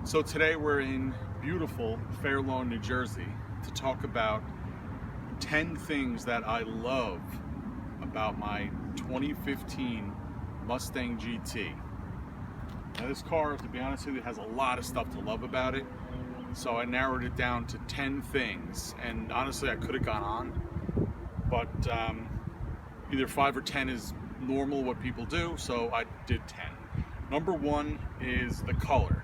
So today we're in beautiful Fair Lawn, New Jersey to talk about 10 things that I love about my 2015 Mustang GT. Now this car, to be honest with you, has a lot of stuff to love about it. So I narrowed it down to 10 things, and honestly I could have gone on, but either 5 or 10 is normal what people do, so I did 10. Number one is the color.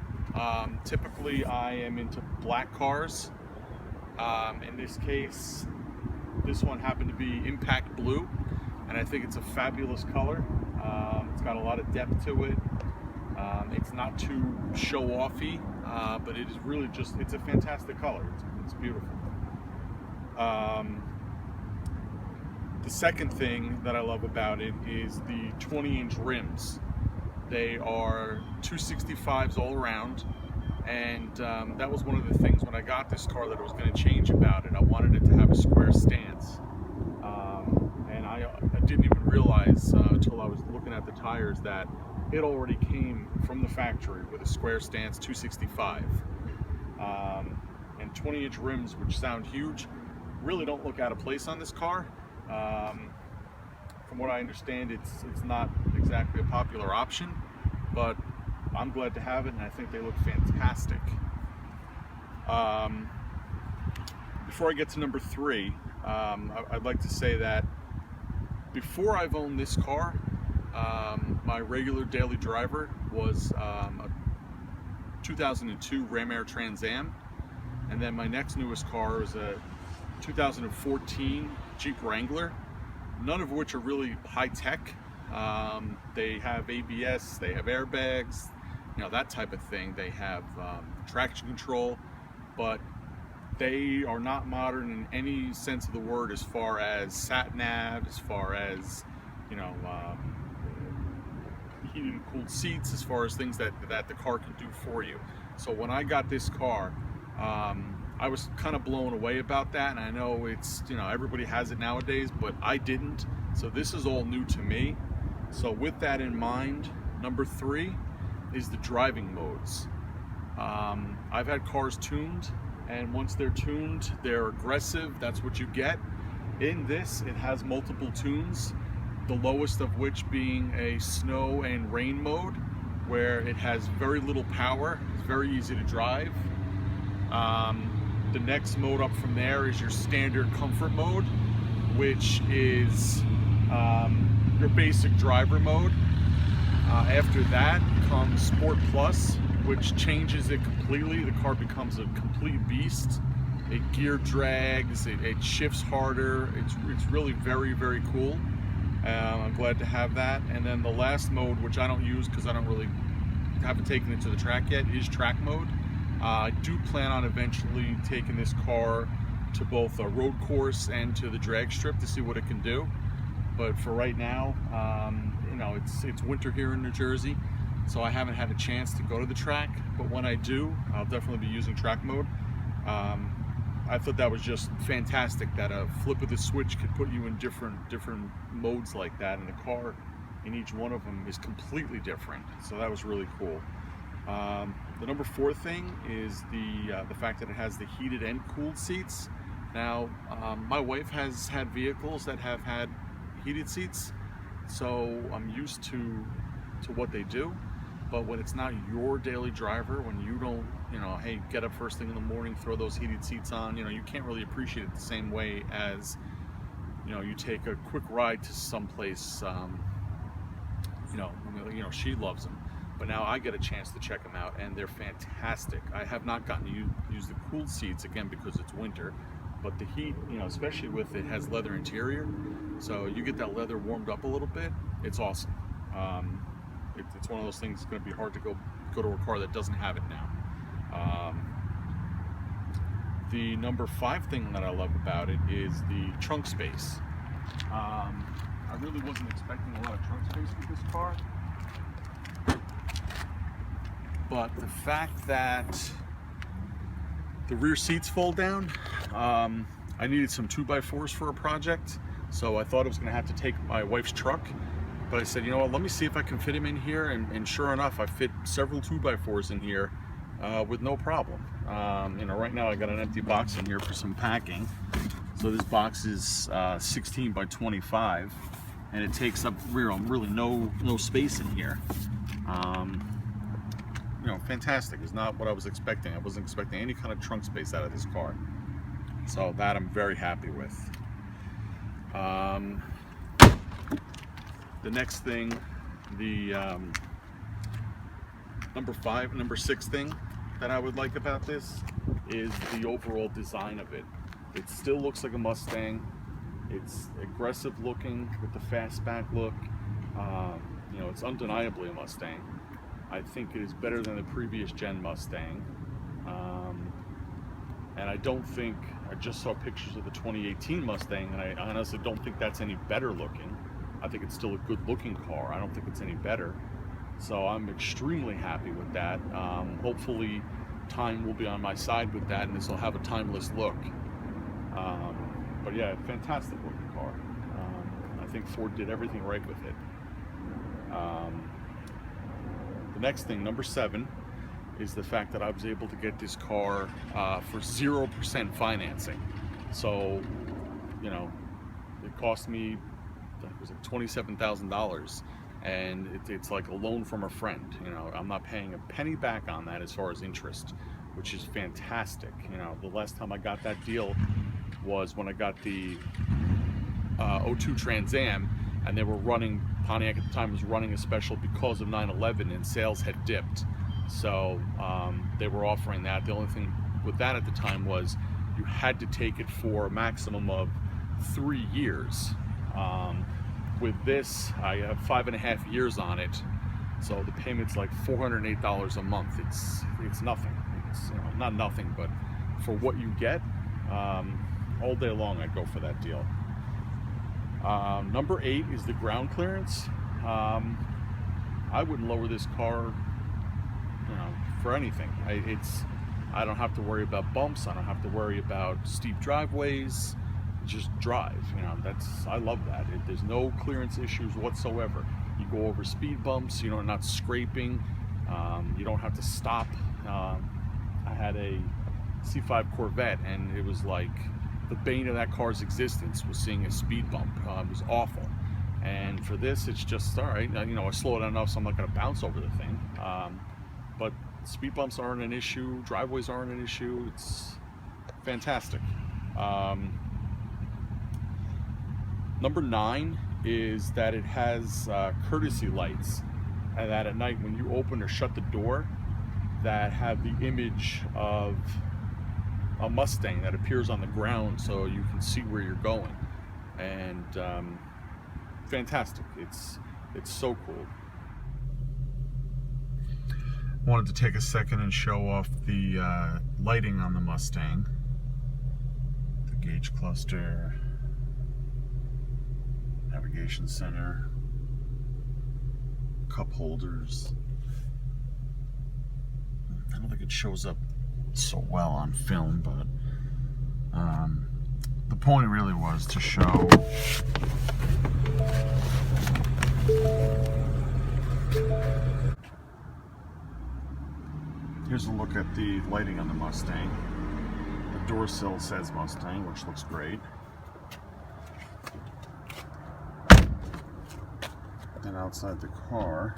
Typically I am into black cars. In this case, this one happened to be impact blue, and I think it's a fabulous color. It's got a lot of depth to it. It's not too show-offy, but it is really just, it's a fantastic color. It's beautiful. The second thing that I love about it is the 20-inch rims. They are 265s all around, and that was one of the things when I got this car that I was going to change about it. I wanted it to have a square stance, and I didn't even realize until I was looking at the tires that it already came from the factory with a square stance 265, and 20-inch rims, which sound huge, really don't look out of place on this car. From what I understand, it's not exactly a popular option, but I'm glad to have it, and I think they look fantastic. Before I get to number three, I'd like to say that before I've owned this car, my regular daily driver was a 2002 Ram Air Trans Am, and then my next newest car is a 2014 Jeep Wrangler, none of which are really high tech. They have ABS, they have airbags, you know, that type of thing. They have traction control, but they are not modern in any sense of the word as far as sat nav, as far as, you know, heated and cooled seats, as far as things that the car can do for you. So when I got this car, I was kind of blown away about that, and I know it's, you know, everybody has it nowadays, but I didn't. So this is all new to me. So with that in mind, number three is the driving modes. I've had cars tuned, and once they're tuned, they're aggressive. That's what you get. In this, it has multiple tunes, the lowest of which being a snow and rain mode, where it has very little power. It's very easy to drive. The next mode up from there is your standard comfort mode, which is your basic driver mode. After that comes Sport Plus, which changes it completely. The car becomes a complete beast. It gear drags, it shifts harder. It's really very, very cool. I'm glad to have that. And then the last mode, which I don't use because I haven't taken it to the track yet, is track mode. I do plan on eventually taking this car to both a road course and to the drag strip to see what it can do. But for right now, you know, it's winter here in New Jersey, so I haven't had a chance to go to the track. But when I do, I'll definitely be using track mode. I thought that was just fantastic that a flip of the switch could put you in different modes like that, and the car in each one of them is completely different. So that was really cool. The number four thing is the fact that it has the heated and cooled seats. Now, my wife has had vehicles that have had heated seats, so I'm used to what they do. But when it's not your daily driver, when you don't, you know, hey, get up first thing in the morning, throw those heated seats on, you know, you can't really appreciate it the same way as, you know, you take a quick ride to someplace. You know, she loves them. But now I get a chance to check them out, and they're fantastic. I have not gotten to use the cooled seats, again, because it's winter, but the heat, you know, especially with it has leather interior, so you get that leather warmed up a little bit. It's awesome. It's one of those things that's going to be hard to go to a car that doesn't have it now. The number five thing that I love about it is the trunk space. I really wasn't expecting a lot of trunk space with this car, but the fact that the rear seats fold down, I needed some 2x4s for a project, so I thought I was going to have to take my wife's truck, but I said, you know what, let me see if I can fit them in here, and sure enough, I fit several 2x4s in here with no problem. You know, right now I got an empty box in here for some packing. So this box is 16 by 25, and it takes up really no space in here. You know, fantastic. It's not what I was expecting. I wasn't expecting any kind of trunk space out of this car. So that I'm very happy with. The next thing, the number 6 thing that I would like about this is the overall design of it. It still looks like a Mustang. It's aggressive looking with the fastback look. You know, it's undeniably a Mustang. I think it is better than the previous gen Mustang. And I don't think, I just saw pictures of the 2018 Mustang, and I honestly don't think that's any better looking. I think it's still a good looking car. I don't think it's any better. So I'm extremely happy with that. Hopefully time will be on my side with that, and this will have a timeless look. But yeah, fantastic looking car. I think Ford did everything right with it. The next thing, number 7, is the fact that I was able to get this car for 0% financing. So, you know, it cost me, it was like $27,000, and it's like a loan from a friend. You know, I'm not paying a penny back on that as far as interest, which is fantastic. You know, the last time I got that deal was when I got the 02 Trans Am, and they were running, Pontiac at the time was running a special because of 9/11, and sales had dipped. So they were offering that. The only thing with that at the time was you had to take it for a maximum of 3 years. With this, I have 5.5 years on it, so the payment's like $408 a month. It's nothing. It's, you know, not nothing, but for what you get, all day long I'd go for that deal. Number 8 is the ground clearance. I wouldn't lower this car, you know, for anything. I don't have to worry about bumps. I don't have to worry about steep driveways. Just drive, you know. I love that. There's no clearance issues whatsoever. You go over speed bumps, you know, not scraping. You don't have to stop. I had a C5 Corvette, and it was like the bane of that car's existence was seeing a speed bump. It was awful. And for this, it's just all right. You know, I slow it enough so I'm not going to bounce over the thing. But speed bumps aren't an issue. Driveways aren't an issue. It's fantastic. Number 9 is that it has courtesy lights, and that at night when you open or shut the door, that have the image of a Mustang that appears on the ground so you can see where you're going. And fantastic. It's so cool. Wanted to take a second and show off the lighting on the Mustang. The gauge cluster, navigation center, cup holders. I don't think it shows up so well on film, but the point really was to show here's a look at the lighting on the Mustang. The door sill says Mustang, which looks great. And outside the car,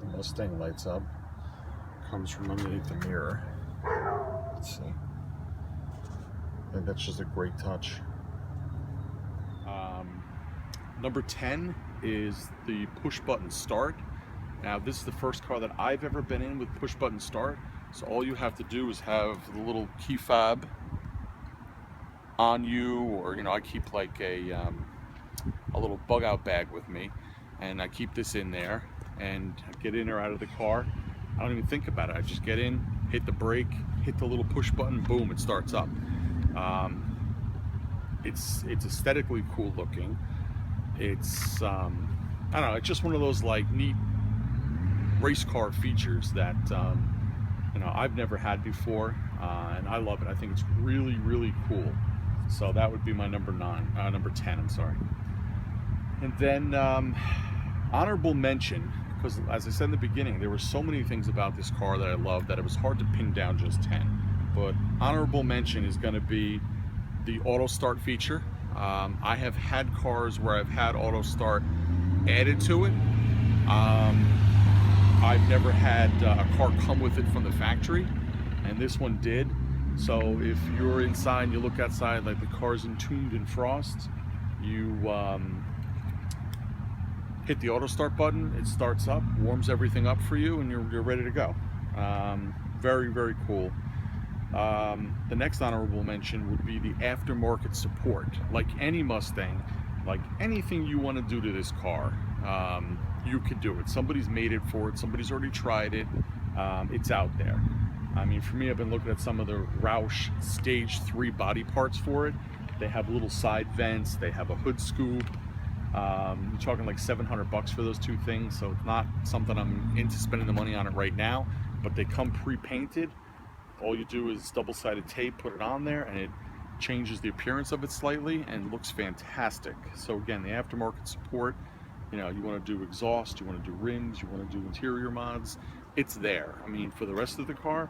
the Mustang lights up, comes from underneath the mirror. Let's see. I think that's just a great touch. Number 10 is the push button start. Now this is the first car that I've ever been in with push button start. So all you have to do is have the little key fob on you, or you know, I keep like a little bug out bag with me, and I keep this in there and get in or out of the car. I don't even think about it. I just get in, hit the brake, hit the little push button, boom, it starts up. It's aesthetically cool looking. It's I don't know, it's just one of those like neat race car features that you know, I've never had before, and I love it. I think it's really, really cool. So that would be my number 10, I'm sorry. And then Honorable mention, because as I said in the beginning, there were so many things about this car that I loved that it was hard to pin down just 10. But honorable mention is going to be the auto start feature. I have had cars where I've had auto start added to it. I've never had a car come with it from the factory, and this one did. So if you're inside and you look outside, like the car's entombed in frost, you hit the auto start button, it starts up, warms everything up for you, and you're ready to go. Very, very cool. The next honorable mention would be the aftermarket support. Like any Mustang, like anything you want to do to this car, you could do it. Somebody's made it for it, somebody's already tried it, it's out there. I mean, for me, I've been looking at some of the Roush Stage 3 body parts for it. They have little side vents, they have a hood scoop. I'm talking like $700 for those two things, so it's not something I'm into spending the money on it right now, but they come pre-painted. All you do is double-sided tape, put it on there, and it changes the appearance of it slightly and looks fantastic. So again, the aftermarket support, you know, you want to do exhaust, you want to do rims, you want to do interior mods, it's there. I mean, for the rest of the car,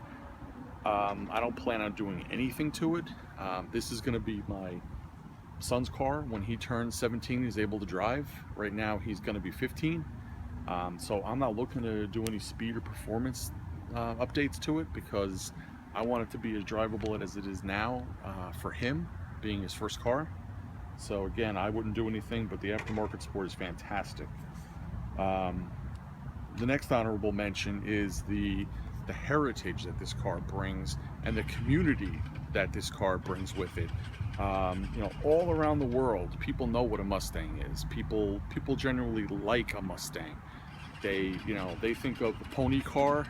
I don't plan on doing anything to it. This is going to be my son's car. When he turns 17, he's able to drive. Right now, he's going to be 15. So I'm not looking to do any speed or performance updates to it, because I want it to be as drivable as it is now for him, being his first car. So again, I wouldn't do anything, but the aftermarket support is fantastic. The next honorable mention is the heritage that this car brings and the community that this car brings with it. You know, all around the world, people know what a Mustang is. People generally like a Mustang. They think of the pony car.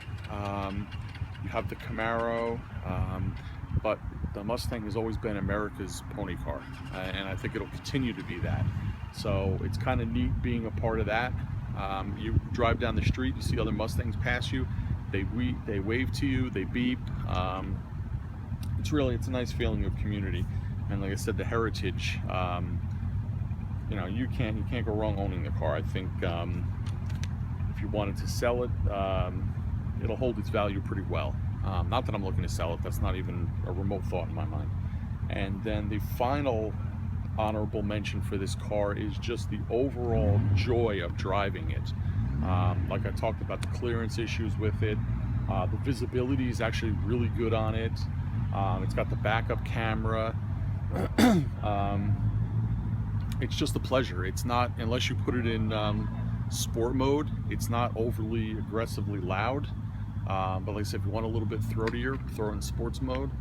You have the Camaro, but the Mustang has always been America's pony car, and I think it'll continue to be that. So it's kind of neat being a part of that. You drive down the street, you see other Mustangs pass you, they wave to you, they beep. It's a nice feeling of community, and like I said, the heritage. You know, you can't go wrong owning the car. I think if you wanted to sell it, it'll hold its value pretty well. Not that I'm looking to sell it, that's not even a remote thought in my mind. And then the final honorable mention for this car is just the overall joy of driving it. Like I talked about, the clearance issues with it, the visibility is actually really good on it. It's got the backup camera. It's just a pleasure. It's not, unless you put it in sport mode, it's not overly aggressively loud. But like I said, if you want a little bit throatier, throw it in sports mode.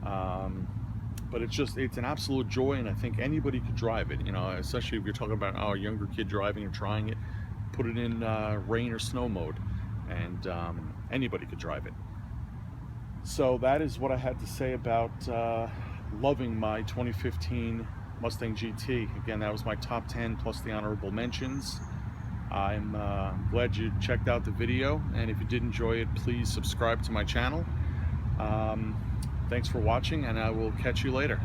But it's an absolute joy, and I think anybody could drive it. You know, especially if you're talking about a younger kid driving or trying it, put it in rain or snow mode, and anybody could drive it. So that is what I had to say about loving my 2015 Mustang GT. Again, that was my top 10 plus the honorable mentions. I'm glad you checked out the video, and if you did enjoy it, please subscribe to my channel. Thanks for watching, and I will catch you later.